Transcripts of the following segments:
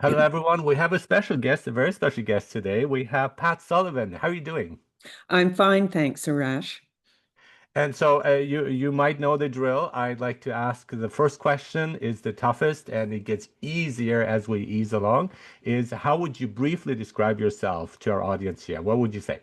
Hello, everyone. We have a special guest, a very special guest today. We have Pat Sullivan. How are you doing? I'm fine, thanks, Arash. And so you might know the drill. I'd like to ask the first question is the toughest, and it gets easier as we ease along. Is how would you briefly describe yourself to our audience here? What would you say?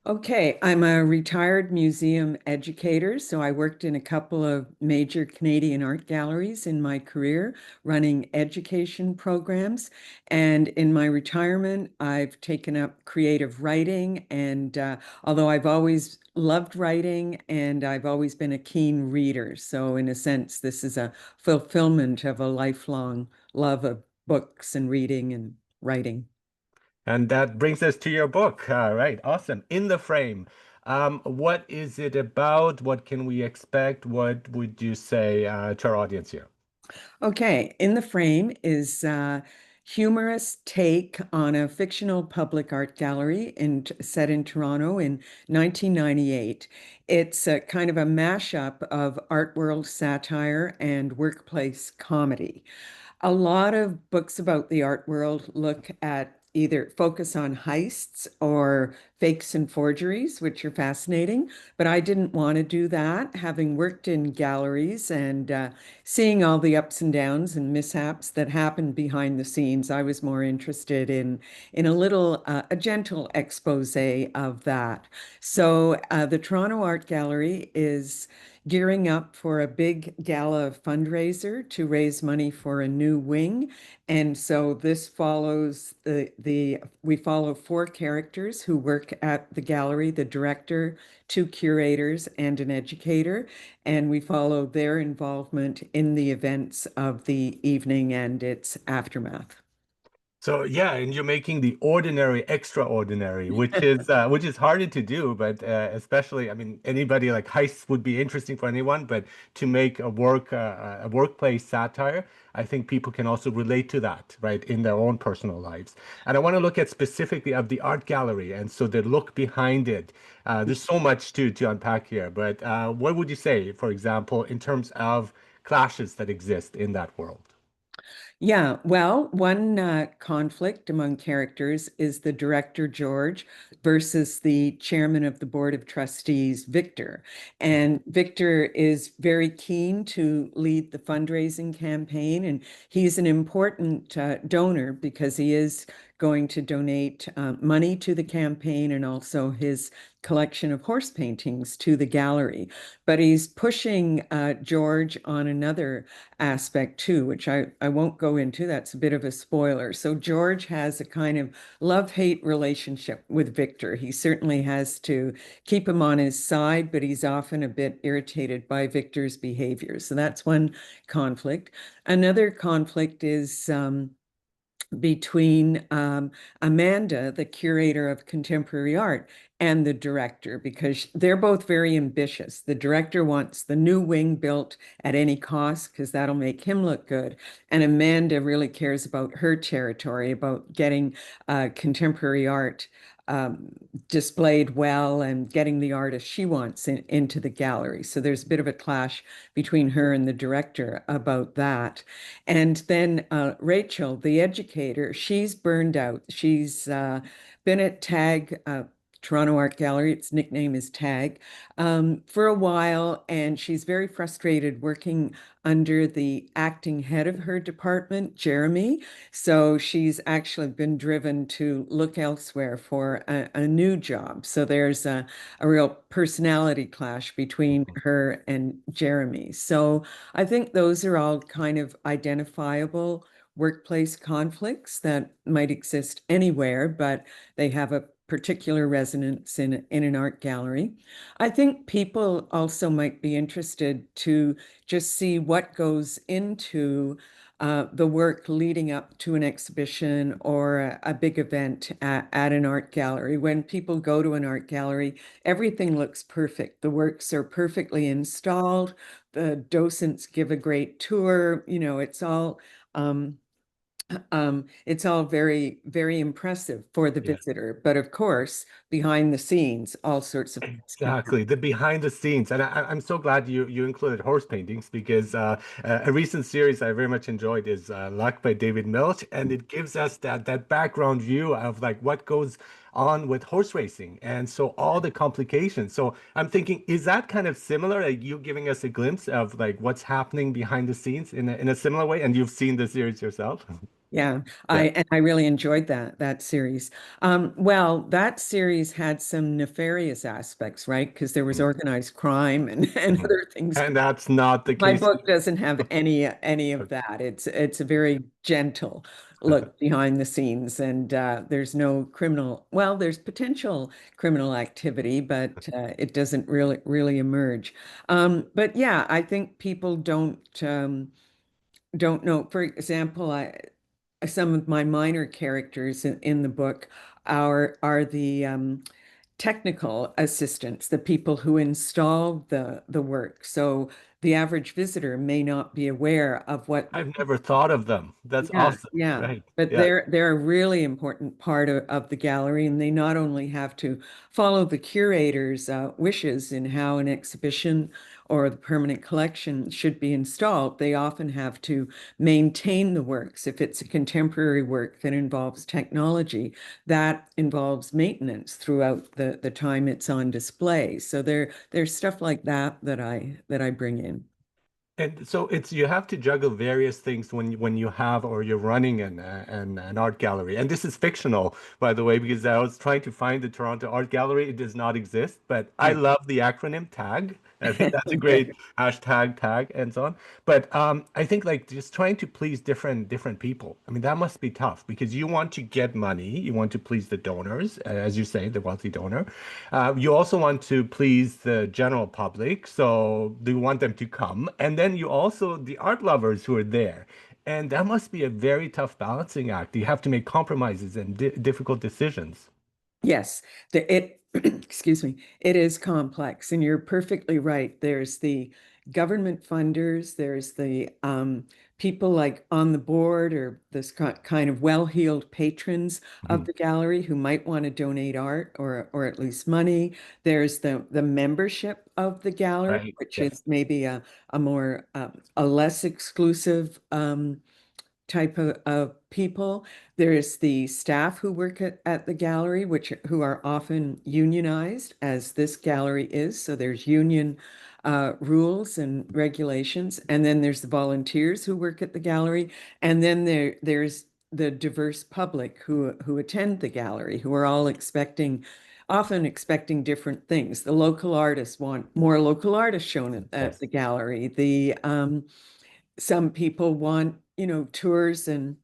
Okay, I'm a retired museum educator, so I worked in a couple of major Canadian art galleries in my career, running education programs. And in my retirement, I've taken up creative writing. And although I've always loved writing and I've always been a keen reader, so in a sense, this is a fulfillment of a lifelong love of books and reading and writing. And that brings us to your book. All right, awesome. In the frame. What is it about? What can we expect? What would you say to our audience here? Okay, In the Frame is a humorous take on a fictional public art gallery set in Toronto in 1998. It's a kind of a mashup of art world satire and workplace comedy. A lot of books about the art world look at either focus on heists or fakes and forgeries, which are fascinating. But I didn't want to do that, having worked in galleries and seeing all the ups and downs and mishaps that happen behind the scenes. I was more interested in a gentle expose of that. So the Toronto Art Gallery is gearing up for a big gala fundraiser to raise money for a new wing. And so this follows we follow four characters who work at the gallery, the director, two curators, and an educator. And we follow their involvement in the events of the evening and its aftermath. So yeah, and you're making the ordinary extraordinary, which is harder to do, but especially, I mean, anybody like heists would be interesting for anyone, but to make a workplace satire, I think people can also relate to that, right, in their own personal lives. And I want to look at specifically of the art gallery, and so the look behind it. There's so much to unpack here, but what would you say, for example, in terms of clashes that exist in that world? Yeah, well, one conflict among characters is the director, George, versus the chairman of the board of trustees, Victor. And Victor is very keen to lead the fundraising campaign, and he's an important donor because he is going to donate money to the campaign and also his collection of horse paintings to the gallery. But he's pushing George on another aspect too, which I won't go into. That's a bit of a spoiler. So George has a kind of love-hate relationship with Victor. He certainly has to keep him on his side, but he's often a bit irritated by Victor's behavior. So that's one conflict. Another conflict is between Amanda, the curator of contemporary art, and the director, because they're both very ambitious. The director wants the new wing built at any cost because that'll make him look good. And Amanda really cares about her territory, about getting contemporary art um, displayed well and getting the artist she wants into the gallery. So there's a bit of a clash between her and the director about that. And then Rachel, the educator, she's burned out. She's been at TAG, Toronto Art Gallery, its nickname is TAG, for a while, and she's very frustrated working under the acting head of her department, Jeremy. So she's actually been driven to look elsewhere for a new job. So there's a real personality clash between her and Jeremy. So I think those are all kind of identifiable workplace conflicts that might exist anywhere, but they have a particular resonance in an art gallery. I think people also might be interested to just see what goes into the work leading up to an exhibition or a big event at an art gallery. When people go to an art gallery, everything looks perfect. The works are perfectly installed. The docents give a great tour. It's all It's all very, very impressive for the Yeah. visitor. But of course, behind the scenes, all sorts of things can Exactly, the behind the scenes, and I'm so glad you included horse paintings because a recent series I very much enjoyed is Luck by David Milch, and it gives us that background view of like what goes on with horse racing, and so all the complications. So I'm thinking, is that kind of similar? Like you giving us a glimpse of like what's happening behind the scenes in a similar way, and you've seen the series yourself? Yeah, Yeah. I really enjoyed that series. Well, that series had some nefarious aspects, right? Because there was Mhm. organized crime and Mhm. other things. And that's not the My case. book doesn't have any of that. It's a very gentle look behind the scenes, and there's no criminal. Well, there's potential criminal activity, but it doesn't really emerge. But yeah, I think people don't know. For example, I some of my minor characters in the book are the technical assistants, the people who install the work. So the average visitor may not be aware of what. I've never thought of them. That's Yeah, awesome. yeah. Right. But Yeah. they're a really important part of the gallery, and they not only have to follow the curator's wishes in how an exhibition or the permanent collection should be installed, they often have to maintain the works. If it's a contemporary work that involves technology, that involves maintenance throughout the time it's on display. So there's stuff like that I bring in. And so it's you have to juggle various things when you have or you're running an art gallery. And this is fictional, by the way, because I was trying to find the Toronto Art Gallery. It does not exist, but I Yeah. love the acronym TAG. I think that's a great hashtag tag and so on. But I think like just trying to please different people. I mean, that must be tough because you want to get money, you want to please the donors, as you say, the wealthy donor. You also want to please the general public, so you want them to come. And then you also, the art lovers who are there. And that must be a very tough balancing act. You have to make compromises and di difficult decisions. Yes, excuse me, it is complex, and you're perfectly right. There's the government funders, there's the people like on the board or this kind of well-heeled patrons of Mhm. the gallery who might want to donate art or at least money. There's the membership of the gallery, Right. which Yeah. is maybe a more a less exclusive type of people. There's the staff who work at the gallery, which who are often unionized, as this gallery is. So there's union rules and regulations. And then there's the volunteers who work at the gallery. And then there's the diverse public who attend the gallery, who are all often expecting different things. The local artists want more local artists shown at Yes. the gallery. The some people want, tours and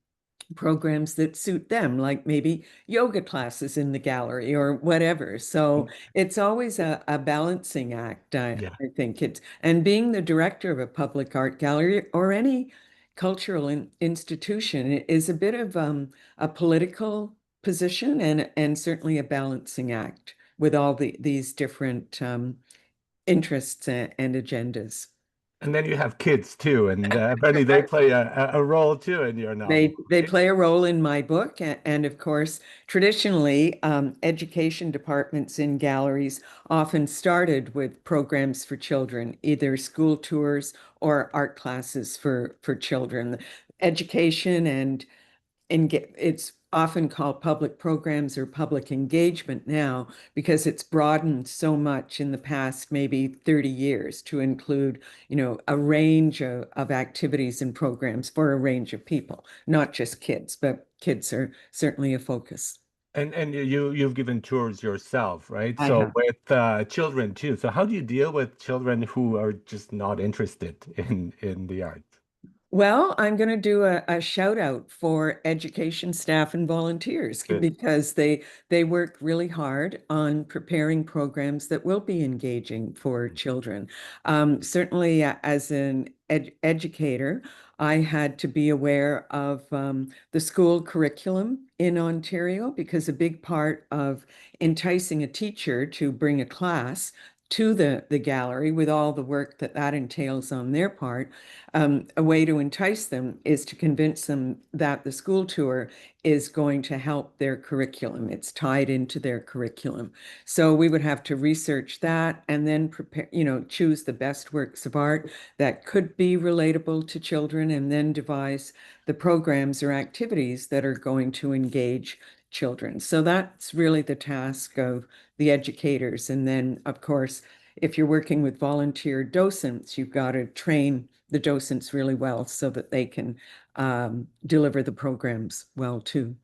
programs that suit them, like maybe yoga classes in the gallery or whatever. So it's always a balancing act, Yeah. I think it's, and being the director of a public art gallery or any cultural institution is a bit of a political position and certainly a balancing act with all these different interests and agendas. And then you have kids too, and apparently they play a role too in your novel, They right? play a role in my book, and of course, traditionally, education departments in galleries often started with programs for children, either school tours or art classes for children. Education and it's often called public programs or public engagement now because it's broadened so much in the past maybe 30 years to include, a range of activities and programs for a range of people, not just kids, but kids are certainly a focus. And you've given tours yourself, right? I So have. with children too. So how do you deal with children who are just not interested in the art? Well, I'm going to do a shout out for education staff and volunteers Good. because they work really hard on preparing programs that will be engaging for children. Certainly, as an educator, I had to be aware of the school curriculum in Ontario because a big part of enticing a teacher to bring a class to the gallery with all the work that that entails on their part. A way to entice them is to convince them that the school tour is going to help their curriculum. It's tied into their curriculum. So we would have to research that and then prepare, choose the best works of art that could be relatable to children and then devise the programs or activities that are going to engage children. So that's really the task of the educators. And then, of course, if you're working with volunteer docents, you've got to train the docents really well so that they can deliver the programs well too.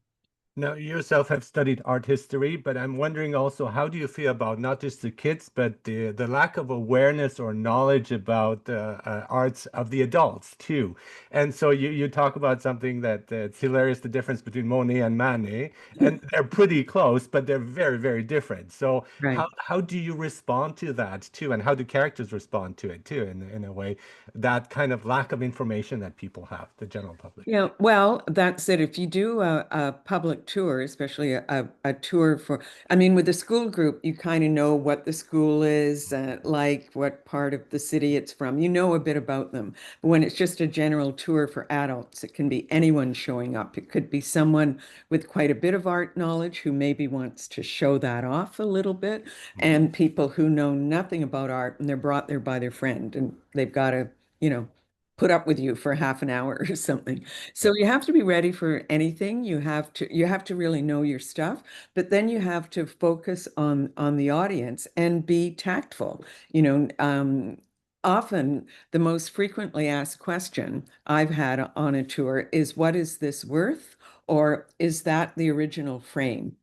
Now, you yourself have studied art history, but I'm wondering also, how do you feel about not just the kids, but the lack of awareness or knowledge about arts of the adults too? And so you talk about something that it's hilarious, the difference between Monet and Manet, and they're pretty close, but they're very, very different. So Right. how do you respond to that too, and how do characters respond to it too, in a way, that kind of lack of information that people have, the general public? Yeah, well, that's it. If you do a public tour, especially a tour for, I mean, with a school group, you kind of know what the school is like, what part of the city it's from. You know a bit about them. But when it's just a general tour for adults, it can be anyone showing up. It could be someone with quite a bit of art knowledge who maybe wants to show that off a little bit, Mhm. and people who know nothing about art and they're brought there by their friend and they've got to, you know, put up with you for half an hour or something. Yeah. So you have to be ready for anything. You have to really know your stuff, but then you have to focus on the audience and be tactful. You know, often the most frequently asked question I've had on a tour is, "What is this worth?" Or "Is that the original frame?"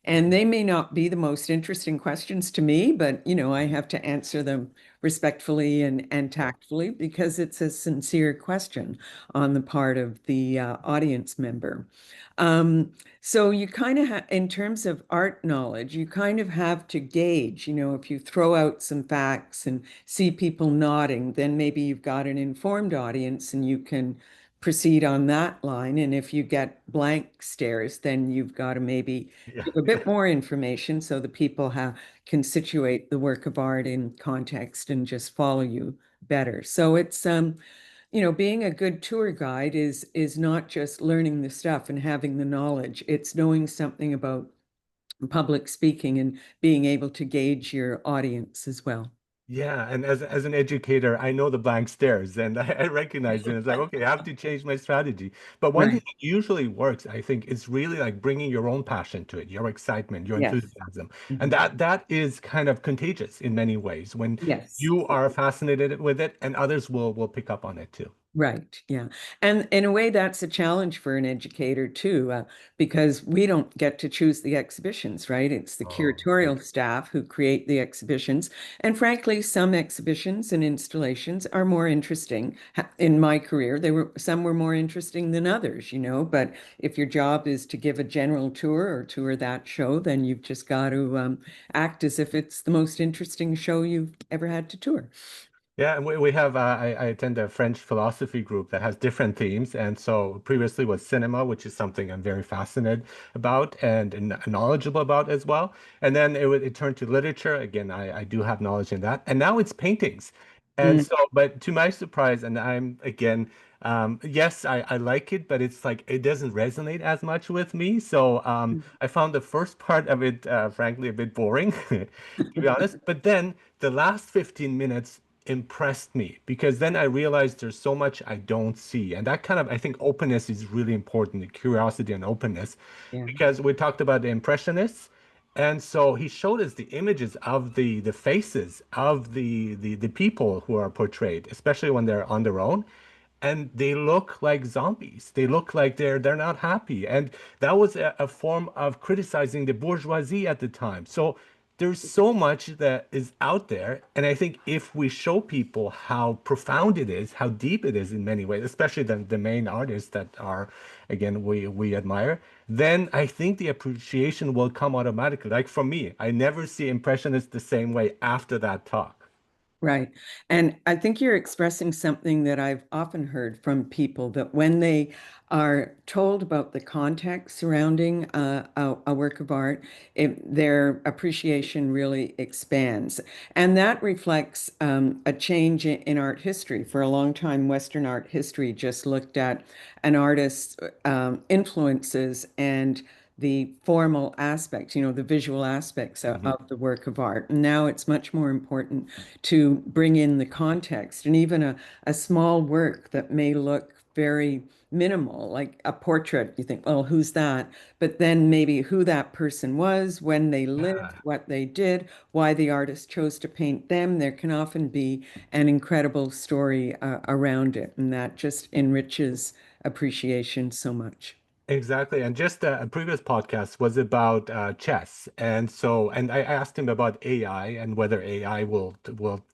And they may not be the most interesting questions to me, but I have to answer them respectfully and tactfully because it's a sincere question on the part of the audience member. Um, so you kind of have, in terms of art knowledge, you kind of have to gauge, if you throw out some facts and see people nodding, then maybe you've got an informed audience and you can proceed on that line. And if you get blank stares, then you've got to maybe Yeah. give a bit more information so the people can situate the work of art in context and just follow you better. So it's being a good tour guide is not just learning the stuff and having the knowledge. It's knowing something about public speaking and being able to gauge your audience as well. Yeah, and as an educator, I know the blank stares, and I recognize it. It's like, okay, I have to change my strategy. But one thing Right. that usually works, I think, is really like bringing your own passion to it, your excitement, your Yes. enthusiasm, and Mhm. that is kind of contagious in many ways. When Yes. you are fascinated with it, and others will pick up on it too. Right, yeah. And in a way, that's a challenge for an educator too, because we don't get to choose the exhibitions, right? It's the Oh, yeah. curatorial staff who create the exhibitions. And frankly, some exhibitions and installations are more interesting. In my career, some were more interesting than others, but if your job is to give a general tour or tour that show, then you've just got to act as if it's the most interesting show you've ever had to tour. Yeah, and we have I attend a French philosophy group that has different themes, and so previously was cinema, which is something I'm very fascinated about and knowledgeable about as well. And then it turned to literature. Again, I do have knowledge in that, and now it's paintings. And Mm. so, but to my surprise, and I'm again, yes, I like it, but it's like it doesn't resonate as much with me. So I found the first part of it, frankly, a bit boring, to be honest. But then the last 15 minutes impressed me because then I realized there's so much I don't see. And that kind of, I think openness is really important, the curiosity and openness, Yeah. because we talked about the impressionists. And so he showed us the images of the faces of the people who are portrayed, especially when they're on their own. And they look like zombies. They look like they're not happy. And that was a form of criticizing the bourgeoisie at the time. So there's so much that is out there. And I think if we show people how profound it is, how deep it is in many ways, especially the main artists that are, again, we admire, then I think the appreciation will come automatically. Like for me, I never see Impressionists the same way after that talk. Right. And I think you're expressing something that I've often heard from people that when they are told about the context surrounding a work of art, their appreciation really expands. And that reflects a change in art history. For a long time, Western art history just looked at an artist's influences and the formal aspects, the visual aspects Mhm. of the work of art. And now it's much more important to bring in the context. And even a small work that may look very minimal, like a portrait, you think, well, who's that? But then maybe who that person was, when they lived, Yeah. what they did, why the artist chose to paint them. There can often be an incredible story around it, and that just enriches appreciation so much. Exactly. And just a previous podcast was about chess. And I asked him about AI and whether AI will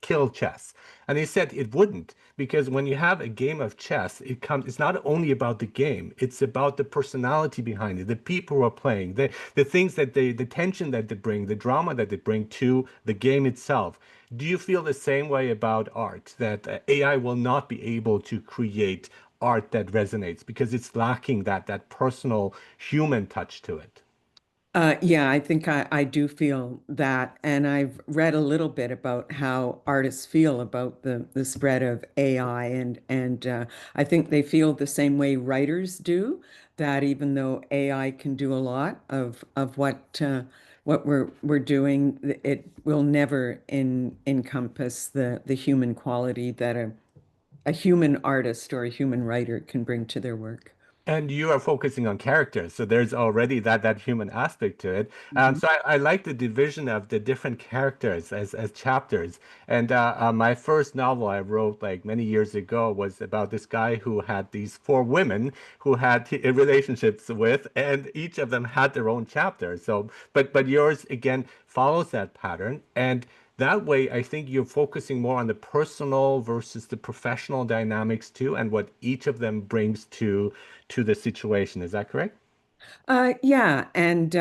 kill chess. And he said it wouldn't, because when you have a game of chess, it's not only about the game, it's about the personality behind it, the people who are playing, the things the tension that they bring, the drama that they bring to the game itself. Do you feel the same way about art, that AI will not be able to create art that resonates because it's lacking that personal human touch to it? Yeah, I think I do feel that. And I've read a little bit about how artists feel about the spread of AI. And I think they feel the same way writers do, that even though AI can do a lot of what we're doing, it will never encompass the human quality that a human artist or a human writer can bring to their work. And you are focusing on characters, so there's already that human aspect to it. Mhm. So I like the division of the different characters as chapters. And my first novel I wrote like many years ago was about this guy who had these four women who had relationships with, and each of them had their own chapter. So, but yours again follows that pattern, and that way, I think you're focusing more on the personal versus the professional dynamics too, and what each of them brings to the situation. Is that correct? Yeah, and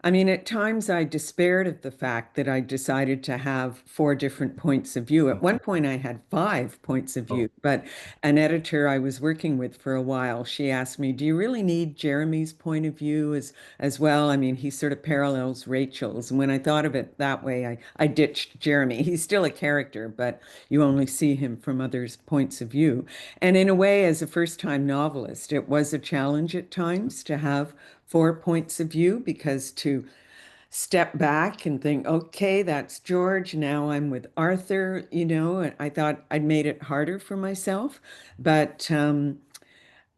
I mean, at times I despaired of the fact that I decided to have four different points of view. At one point, I had five points of view, Oh. but an editor I was working with for a while, she asked me, "Do you really need Jeremy's point of view as well?" I mean, he sort of parallels Rachel's, and when I thought of it that way, I ditched Jeremy. He's still a character, but you only see him from others' points of view. And in a way, as a first-time novelist, it was a challenge at times to have four points of view, because to step back and think, okay, that's George. Now I'm with Arthur, and I thought I'd made it harder for myself. But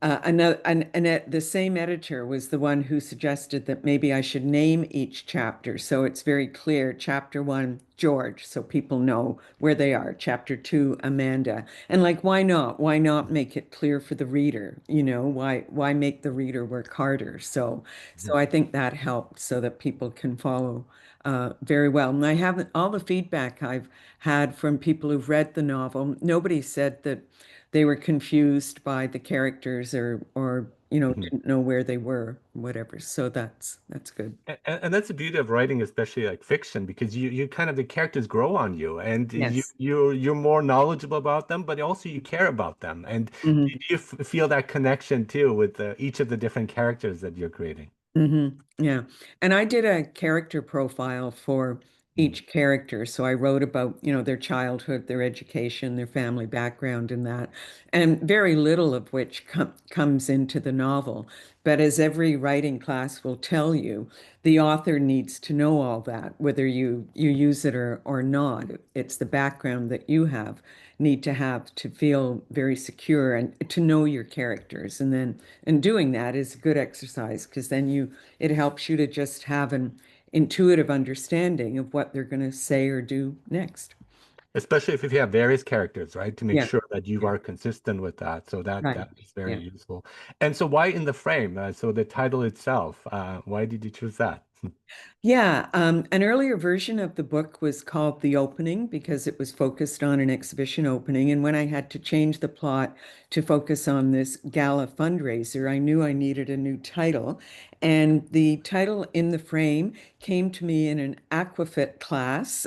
the same editor was the one who suggested that maybe I should name each chapter so it's very clear. Chapter one, George, so people know where they are. Chapter two, Amanda. And like, why not? Why not make it clear for the reader? Why make the reader work harder? So I think that helped so that people can follow very well. And I haven't all the feedback I've had from people who've read the novel. Nobody said that they were confused by the characters or Mhm. didn't know where they were, whatever. So that's good. And that's the beauty of writing, especially like fiction, because you kind of the characters grow on you, and Yes. you're more knowledgeable about them, but also you care about them, and Hmm. you feel that connection too with each of the different characters that you're creating. Hmm. Yeah. And I did a character profile for Mhm. each character. So I wrote about, their childhood, their education, their family background, and that, and very little of which comes into the novel. But as every writing class will tell you, the author needs to know all that, whether you use it or not. It's the background that you need to have to feel very secure and to know your characters. And doing that is a good exercise, because then it helps you to just have an intuitive understanding of what they're going to say or do next. Especially if you have various characters, right? To make Yeah, sure that you yeah, are consistent with that. So right. that is very Yeah. useful. And so why in the frame? So the title itself, why did you choose that? Yeah, an earlier version of the book was called The Opening because it was focused on an exhibition opening. And when I had to change the plot to focus on this gala fundraiser, I knew I needed a new title. And the title In the Frame came to me in an aquafit class.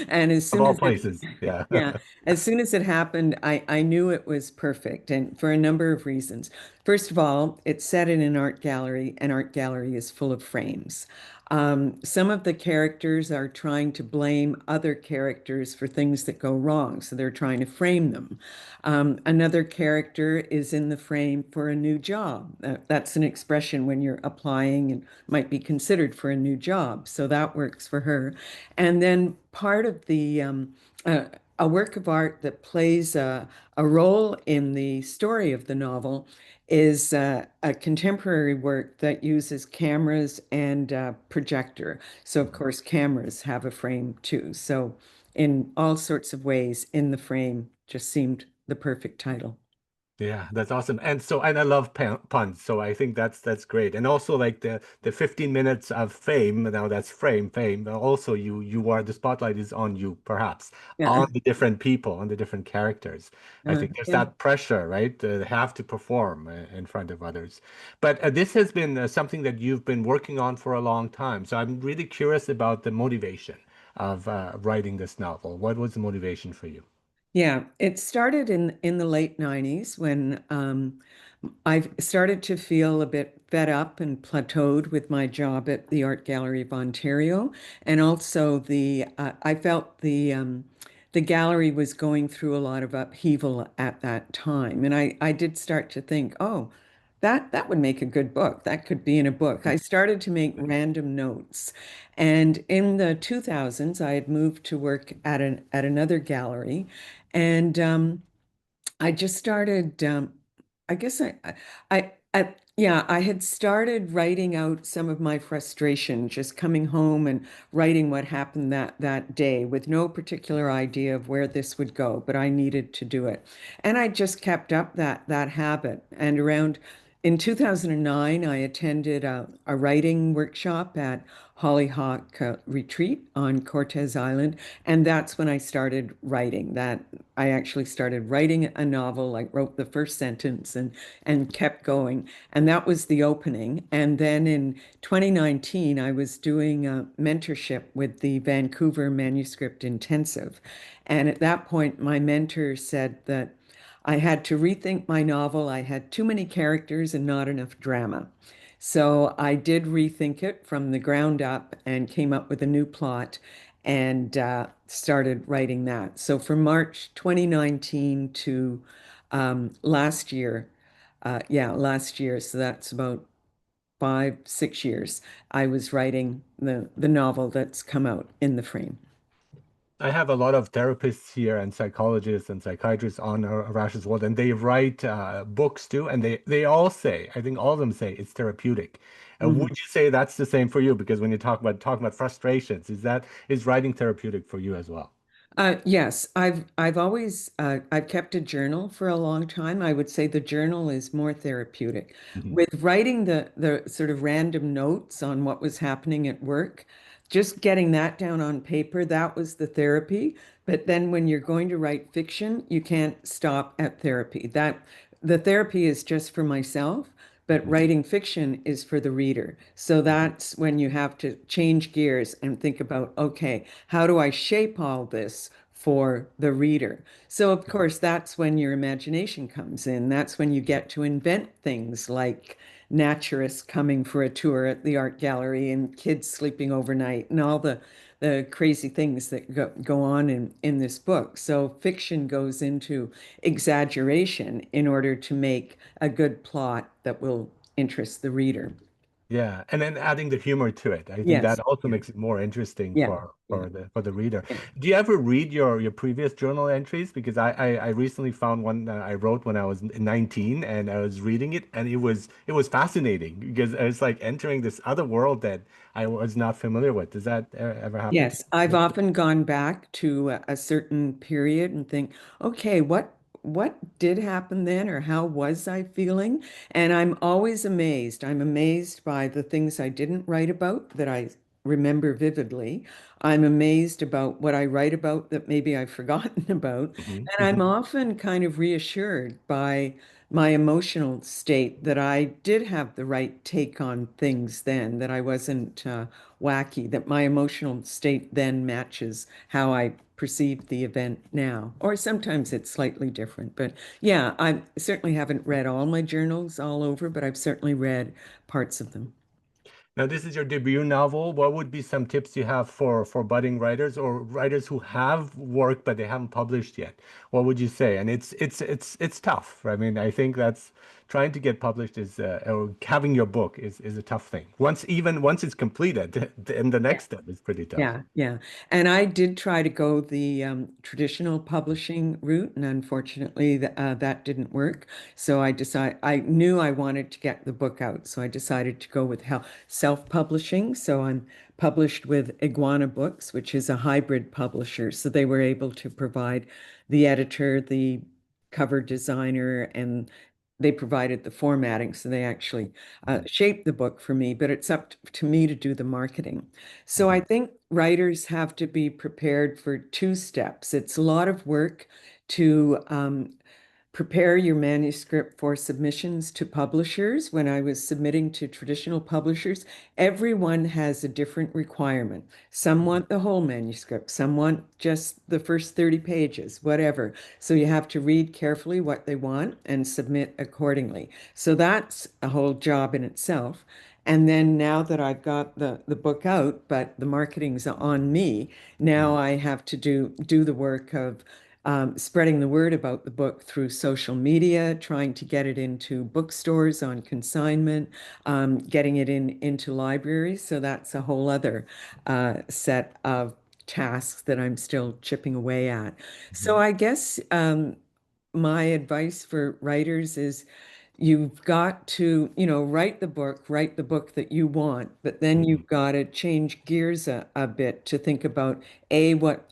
And as Of soon all as it places. Yeah. yeah, as soon as it happened, I knew it was perfect, and for a number of reasons. First of all, it's set in an art gallery, and art gallery is full of frames. Some of the characters are trying to blame other characters for things that go wrong, so they're trying to frame them. Another character is in the frame for a new job. That's an expression when you're applying and might be considered for a new job, so that works for her. And then part of uh, a work of art that plays a role in the story of the novel is a contemporary work that uses cameras and projector. So, of course, cameras have a frame too. So, in all sorts of ways, In the Frame just seemed the perfect title. Yeah, that's awesome. And so, and I love puns, so I think that's great. And also like the 15 minutes of fame, now that's fame, but also you are the spotlight is on you, perhaps, Yeah. on the different people, on the different characters. I think there's Yeah. that pressure, right? To have to perform in front of others. But this has been something that you've been working on for a long time. So I'm really curious about the motivation of writing this novel. What was the motivation for you? Yeah, it started in the late 90s when I started to feel a bit fed up and plateaued with my job at the Art Gallery of Ontario, and also I felt the gallery was going through a lot of upheaval at that time, and I did start to think, oh, that would make a good book. That could be in a book. I started to make random notes, and in the 2000s, I had moved to work at another gallery, and I just started, I guess yeah, I had started writing out some of my frustration, just coming home and writing what happened that day with no particular idea of where this would go, but I needed to do it. And I just kept up that habit. And around in 2009, I attended a writing workshop at Hollyhock Retreat on Cortez Island, and that's when I started writing. That I actually started writing a novel. I wrote the first sentence and kept going. And that was the opening. And then in 2019, I was doing a mentorship with the Vancouver Manuscript Intensive. And at that point, my mentor said that I had to rethink my novel. I had too many characters and not enough drama. So I did rethink it from the ground up and came up with a new plot and started writing that. So from March 2019 to last year, last year, so that's about 5, 6 years, I was writing the novel that's come out In the Frame. I have a lot of therapists here and psychologists and psychiatrists on Arash's World, and they write books too, and they all say, I think all of them say it's therapeutic. Would Mhm. you say that's the same for you? Because when you talking about frustrations, is writing therapeutic for you as well? Yes, I've always I've kept a journal for a long time. I would say the journal is more therapeutic. Mhm. With writing the sort of random notes on what was happening at work, just getting that down on paper, that was the therapy. But then when you're going to write fiction, you can't stop at therapy. That the therapy is just for myself, but Mhm. writing fiction is for the reader. So that's when you have to change gears and think about, okay, how do I shape all this for the reader? So, of course, that's when your imagination comes in. That's when you get to invent things like naturists coming for a tour at the art gallery and kids sleeping overnight and all the crazy things that go on in this book. So fiction goes into exaggeration in order to make a good plot that will interest the reader. Yeah, and then adding the humor to it. I think that Yes. also Yeah. makes it more interesting Yeah. Yeah. for the reader. Yeah. Do you ever read your previous journal entries? Because I recently found one I wrote when I was 19, and I was reading it, and it was fascinating because it's like entering this other world that I was not familiar with. Does that ever happen to Yes, I've you? often gone back to a certain period and think, okay, what did happen then, or how was I feeling? And I'm always amazed. I'm amazed by the things I didn't write about that I remember vividly. I'm amazed about what I write about that maybe I've forgotten about. Hmm. And I'm often kind of reassured by my emotional state that I did have the right take on things then, that I wasn't wacky, that my emotional state then matches how I perceive the event now. Or sometimes it's slightly different. But yeah, I certainly haven't read all my journals all over, but I've certainly read parts of them. Now, this is your debut novel. What would be some tips you have for budding writers or writers who have work but they haven't published yet? What would you say? And it's tough. I mean, I think that's trying to get published is or having your book is a tough thing. Once it's completed, then the next step is pretty tough. Yeah, yeah. And I did try to go the traditional publishing route, and unfortunately, that didn't work. So I knew I wanted to get the book out, so I decided to go with self-publishing. So I'm published with Iguana Books, which is a hybrid publisher. So they were able to provide the editor, the cover designer, and they provided the formatting. So they actually Mhm, shaped the book for me, but it's up to me to do the marketing. So I mhm, think writers have to be prepared for two steps. It's a lot of work to prepare your manuscript for submissions to publishers. When I was submitting to traditional publishers, everyone has a different requirement. Some mhm, want the whole manuscript, some want just the first 30 pages, whatever. So you have to read carefully what they want and submit accordingly. So that's a whole job in itself. And then now that I've got the book out, but the marketing's on me, now mhm, I have to do the work of spreading the word about the book through social media, trying to get it into bookstores on consignment, getting it into libraries. So that's a whole other set of tasks that I'm still chipping away at. So mhm, I guess my advice for writers is you've got to, write the book that you want, but then mhm. you've got to change gears a bit to think about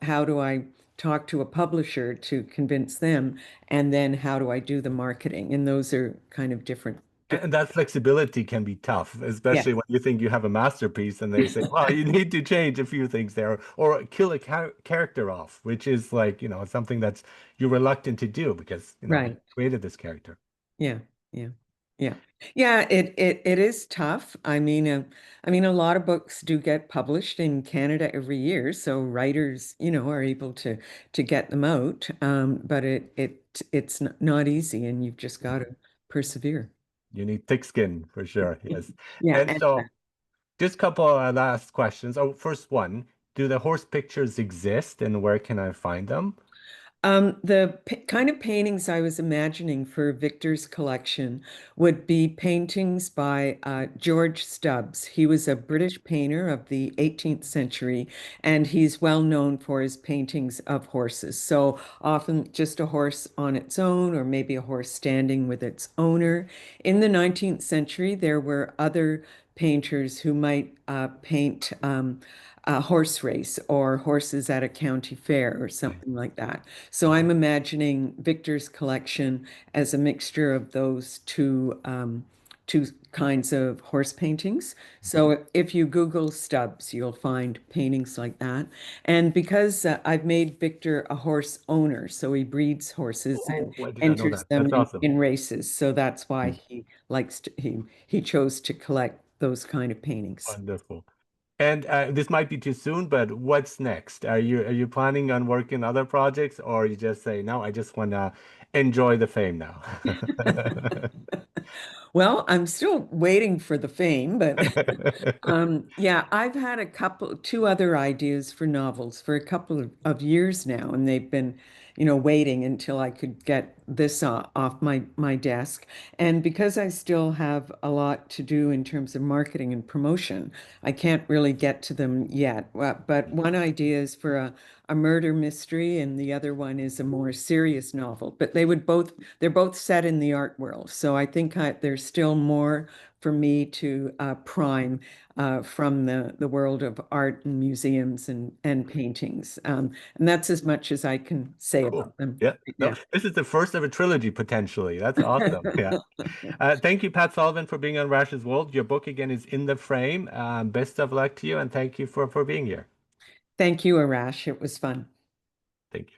how do I talk to a publisher to convince them, and then how do I do the marketing? And those are kind of And different. that flexibility can be tough, Yeah, especially when you think you have a masterpiece and they say, well, you need to change a few things there or kill a character off, which is like, something that's you're reluctant to do because, you right. created this character. Yeah, yeah, yeah, yeah. It is tough. I mean, a lot of books do get published in Canada every year, so writers, are able to get them out. But it's not easy, and you've just got to persevere. You need thick skin for sure. Yes. Yeah, And so just a couple last questions. Oh, first one, do the horse pictures exist and where can I find them? The kind of paintings I was imagining for Victor's collection would be paintings by George Stubbs. He was a British painter of the 18th century, and he's well known for his paintings of horses. So often just a horse on its own, or maybe a horse standing with its owner. In the 19th century, there were other painters who might paint a horse race or horses at a county fair or Okay. something like that. So I'm imagining Victor's collection as a mixture of those two kinds of horse paintings. Mhm. So if you Google Stubbs, you'll find paintings like that. And because I've made Victor a horse owner, so he breeds horses and Oh, I did not know enters that. them That's awesome. in races. So that's why Mm, he likes to he chose to collect those kind of paintings. wonderful. And this might be too soon, but what's next? Are you planning on working other projects, or you just say, no, I just want to enjoy the fame now? Well, I'm still waiting for the fame, but yeah, I've had two other ideas for novels for a couple of years now, and they've been, waiting until I could get this off my desk. And because I still have a lot to do in terms of marketing and promotion, I can't really get to them yet. But one idea is for a murder mystery, and the other one is a more serious novel. But they're both set in the art world, so I think there's still more for me to prime from the world of art and museums and paintings. And that's as much as I can say Cool. about them Yeah. right No, now. this is the first of a trilogy potentially. That's awesome. Yeah. Thank you, Pat Sullivan, for being on Rash's World. Your book again is in the frame. Best of luck to you, and thank you for being here. Thank you, Arash. It was fun. Thank you.